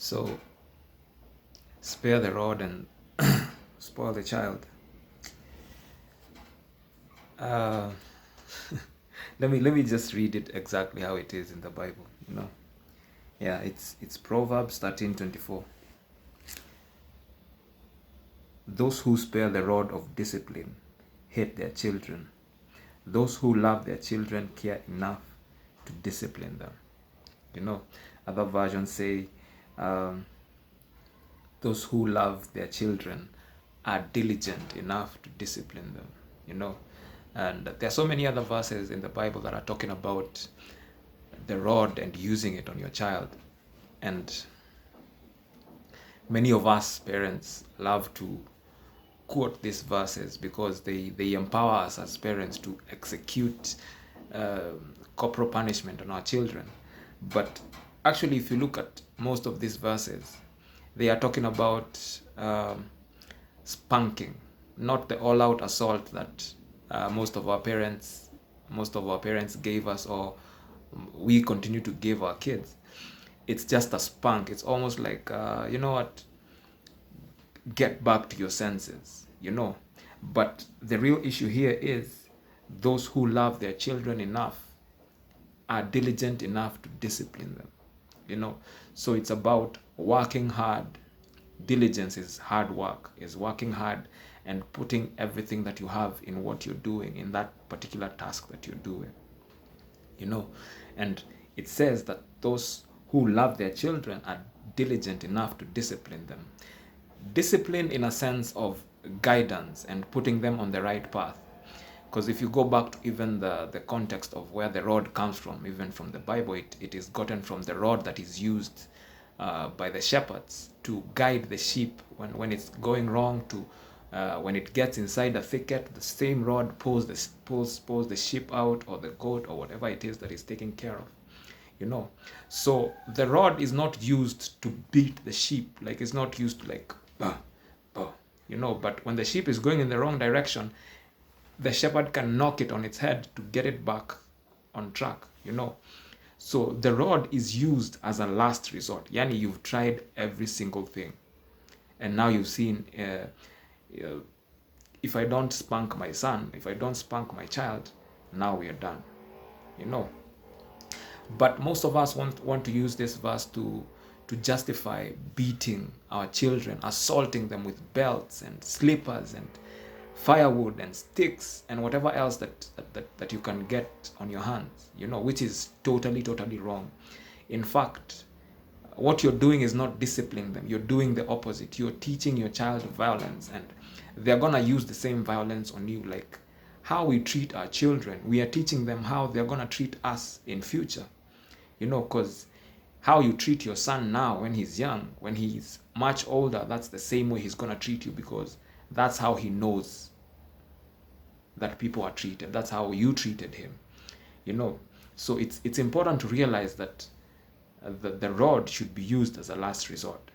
So spare the rod and spoil the child. Uh, let me just read it exactly how it is in the Bible. Yeah, it's Proverbs 13:24. Those who spare the rod of discipline hate their children. Those who love their children care enough to discipline them. You know, other versions say, um, those who love their children are diligent enough to discipline them. You know, and there are so many other verses in the Bible that are talking about the rod and using it on your child. And many of us parents love to quote these verses because they empower us as parents to execute corporal punishment on our children. But actually, if you look at most of these verses, they are talking about spanking, not the all-out assault that most of our parents gave us, or we continue to give our kids. It's just a spank. It's almost like, you know what, get back to your senses. But the real issue here is those who love their children enough are diligent enough to discipline them. So it's about working hard. Diligence is hard work, is working hard and putting everything that you have in what you're doing, in that particular task that you're doing. you know and it says that those who love their children are diligent enough to discipline them. Discipline in a sense of guidance and putting them on the right path. Because if you go back to even the context of where the rod comes from, even from the Bible, it is gotten from the rod that is used by the shepherds to guide the sheep when it's going wrong, to when it gets inside the thicket. The same rod pulls the sheep out, or the goat, or whatever it is that is taken care of. So the rod is not used to beat the sheep, like it's not used to like bah, bah, but when the sheep is going in the wrong direction, the shepherd can knock it on its head to get it back on track. So the rod is used as a last resort. Yani, you've tried every single thing, and now you've seen, if I don't spank my son, if I don't spank my child, now we are done. you know but most of us want to use this verse to justify beating our children, assaulting them with belts and slippers and firewood and sticks and whatever else that you can get on your hands, which is totally wrong. In fact, what you're doing is not disciplining them. You're doing the opposite. You're teaching your child violence, and they're gonna use the same violence on you. Like how we treat our children, we are teaching them how they're gonna treat us in future. Because how you treat your son now when he's young, when he's much older, that's the same way he's gonna treat you, because that's how he knows that people are treated. That's how you treated him. So it's important to realize that the rod should be used as a last resort.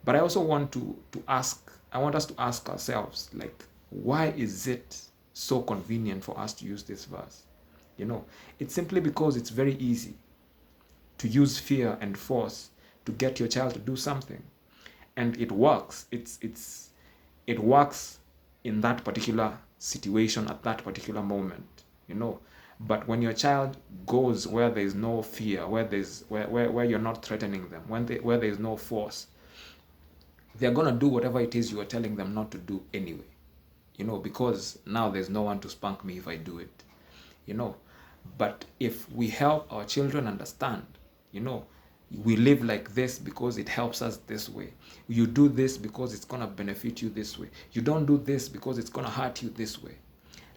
But I also want us to ask ourselves, like, why is it so convenient for us to use this verse? It's simply because it's very easy to use fear and force to get your child to do something, and it works. It works in that particular situation at that particular moment. But when your child goes where there is no fear, where you're not threatening them, where there is no force, they're gonna do whatever it is you are telling them not to do anyway. Because now there's no one to spank me if I do it. But if we help our children understand, we live like this because it helps us this way. You do this because it's gonna benefit you this way. You don't do this because it's gonna hurt you this way.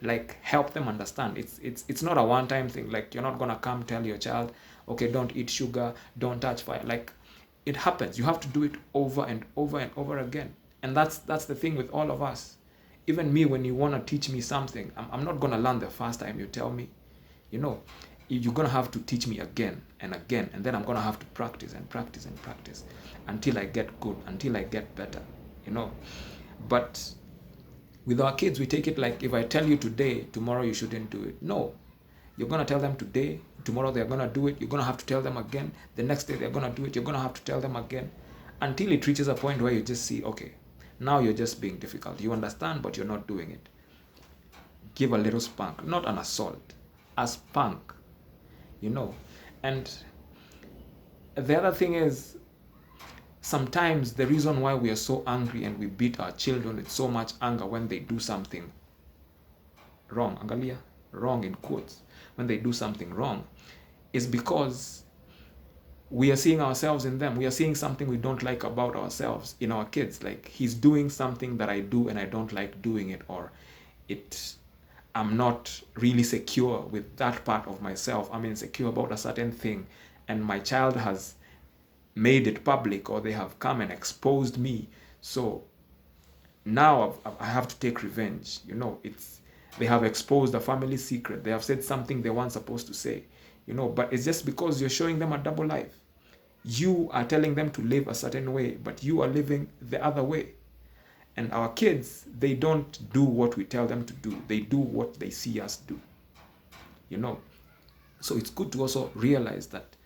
Like, help them understand. It's not a one-time thing. Like, you're not gonna come tell your child, okay, don't eat sugar, don't touch fire. Like, it happens. You have to do it over and over and over again. And that's the thing with all of us. Even me, when you want to teach me something, I'm not gonna learn the first time you tell me. You're gonna have to teach me again and again, and then I'm gonna have to practice and practice and practice until I get good, until I get better. But with our kids, we take it like, if I tell you today, tomorrow you shouldn't do it. No, you're gonna tell them today, tomorrow they're gonna do it. You're gonna have to tell them again. The next day they're gonna do it. You're gonna have to tell them again until it reaches a point where you just see, okay, now you're just being difficult. You understand, but you're not doing it. Give a little spank, not an assault, a spank, you know. And the other thing is, sometimes the reason why we are so angry and we beat our children with so much anger when they do something wrong, angalia, wrong in quotes, when they do something wrong, is because we are seeing ourselves in them. We are seeing something we don't like about ourselves in our kids. Like, he's doing something that I do and I don't like doing it, or I'm not really secure with that part of myself. I'm insecure about a certain thing, and my child has made it public, or they have come and exposed me. So now I have to take revenge. You know, they have exposed a family secret. They have said something they weren't supposed to say. You know, but it's just because you're showing them a double life. You are telling them to live a certain way, but you are living the other way. And our kids, they don't do what we tell them to do. They do what they see us do. You know, so it's good to also realize that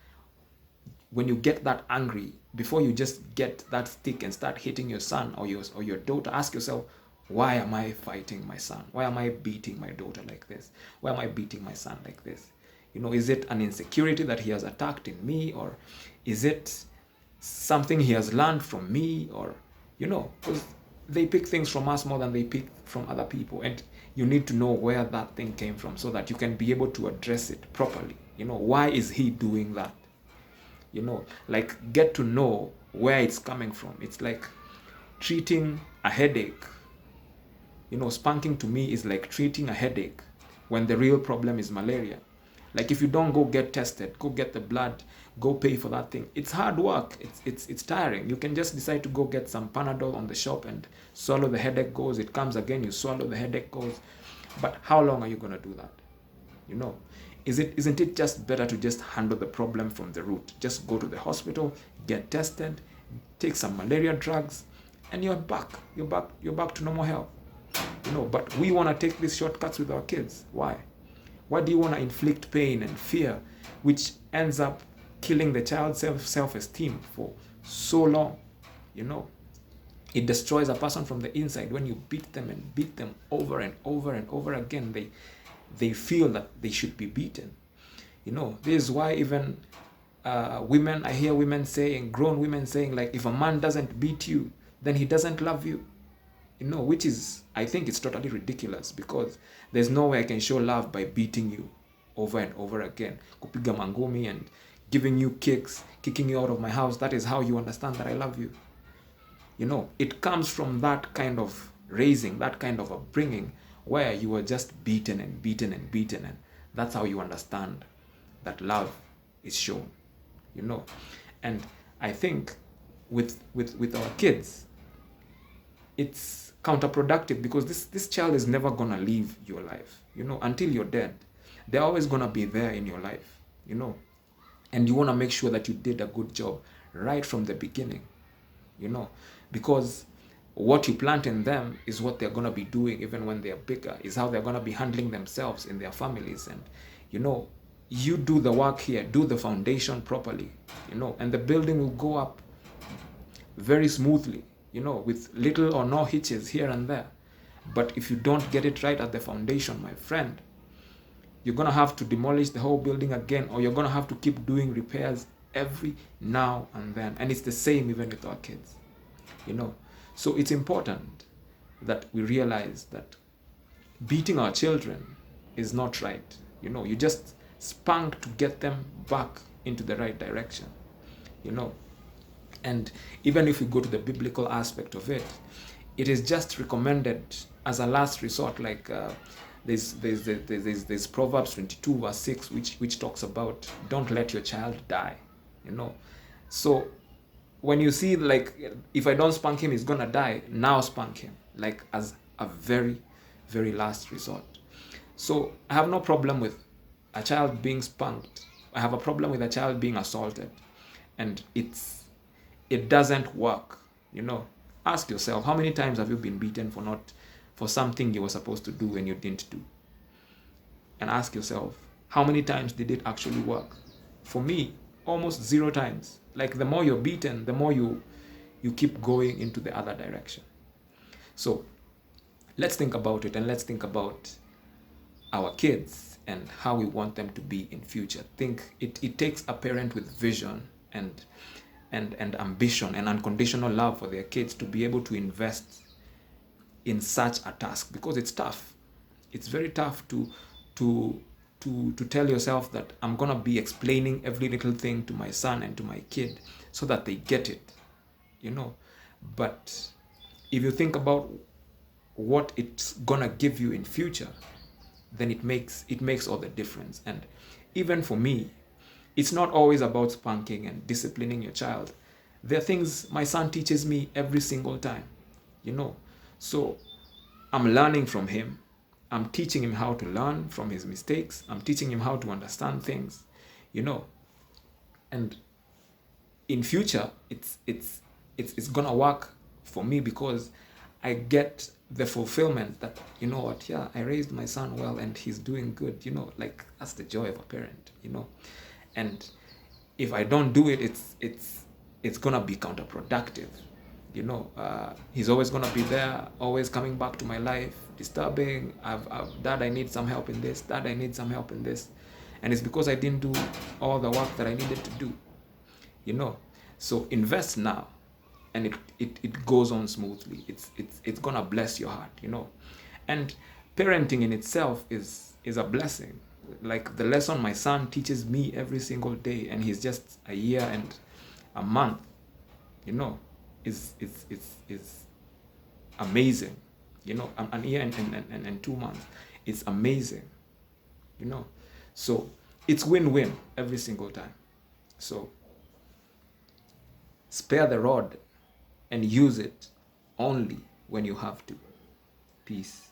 when you get that angry, before you just get that stick and start hitting your son or your daughter, ask yourself, why am I fighting my son? Why am I beating my daughter like this? Why am I beating my son like this? You know, is it an insecurity that he has attacked in me, or is it something he has learned from me? Or, you know, because they pick things from us more than they pick from other people, and you need to know where that thing came from so that you can be able to address it properly. You know, why is he doing that? You know, like, get to know where it's coming from. It's like treating a headache. You know, spanking to me is like treating a headache when the real problem is malaria. Like, if you don't go get tested, go get the blood, go pay for that thing, it's hard work. It's tiring. You can just decide to go get some Panadol on the shop and swallow, the headache goes, it comes again, you swallow, the headache goes. But how long are you going to do that? You know, isn't it just better to just handle the problem from the root? Just go to the hospital, get tested, take some malaria drugs, and you're back to normal health. You know, but we want to take these shortcuts with our kids. Why do you want to inflict pain and fear, which ends up killing the child's self-esteem for so long? You know, it destroys a person from the inside. When you beat them over and over and over again, they feel that they should be beaten. You know, this is why even women, I hear women saying, grown women saying, like, if a man doesn't beat you, then he doesn't love you. You know, which is, I think it's totally ridiculous, because there's no way I can show love by beating you over and over again. Kupiga mangumi and giving you kicks, kicking you out of my house. That is how you understand that I love you. You know, it comes from that kind of raising, that kind of upbringing, where you were just beaten and beaten and beaten, and that's how you understand that love is shown. You know, and I think with our kids, it's counterproductive, because this child is never gonna leave your life. You know, until you're dead, they're always gonna be there in your life. You know, and you want to make sure that you did a good job right from the beginning. You know, because what you plant in them is what they're gonna be doing even when they're bigger. Is how they're gonna be handling themselves in their families. And you know, you do the work here, do the foundation properly. You know, and the building will go up very smoothly, you know, with little or no hitches here and there. But if you don't get it right at the foundation, my friend, you're going to have to demolish the whole building again, or you're going to have to keep doing repairs every now and then. And it's the same even with our kids, you know. So it's important that we realize that beating our children is not right. You know, you just spank to get them back into the right direction, you know. And even if we go to the biblical aspect of it, it is just recommended as a last resort. Like there's Proverbs 22 verse 6, which talks about don't let your child die. You know, so when you see, like, if I don't spank him, he's gonna die. Now spank him, like, as a very, very last resort. So I have no problem with a child being spanked. I have a problem with a child being assaulted, and it doesn't work. You know, ask yourself, how many times have you been beaten for something you were supposed to do and you didn't do? And ask yourself, how many times did it actually work? For me, almost 0 times. Like, the more you're beaten, the more you you keep going into the other direction. So let's think about it, and let's think about our kids and how we want them to be in future. Think it takes a parent with vision and ambition and unconditional love for their kids to be able to invest in such a task, because it's tough. It's very tough to tell yourself that I'm gonna be explaining every little thing to my son and to my kid so that they get it, you know. But if you think about what it's gonna give you in future, then it makes all the difference. And even for me, it's not always about spanking and disciplining your child. There are things my son teaches me every single time, you know. So I'm learning from him. I'm teaching him how to learn from his mistakes. I'm teaching him how to understand things, you know. And in future, it's gonna work for me, because I get the fulfillment that, you know what, yeah, I raised my son well and he's doing good, you know. Like, that's the joy of a parent, you know. And if I don't do it, it's gonna be counterproductive, you know. He's always gonna be there, always coming back to my life, disturbing. Dad, I need some help in this. Dad, I need some help in this. And it's because I didn't do all the work that I needed to do, you know. So invest now, and it goes on smoothly. It's gonna bless your heart, you know. And parenting in itself is a blessing. Like the lesson my son teaches me every single day, and he's just a year and a month, you know, is amazing, you know. An year and 2 months, it's amazing, you know. So it's win-win every single time. So spare the rod and use it only when you have to. Peace.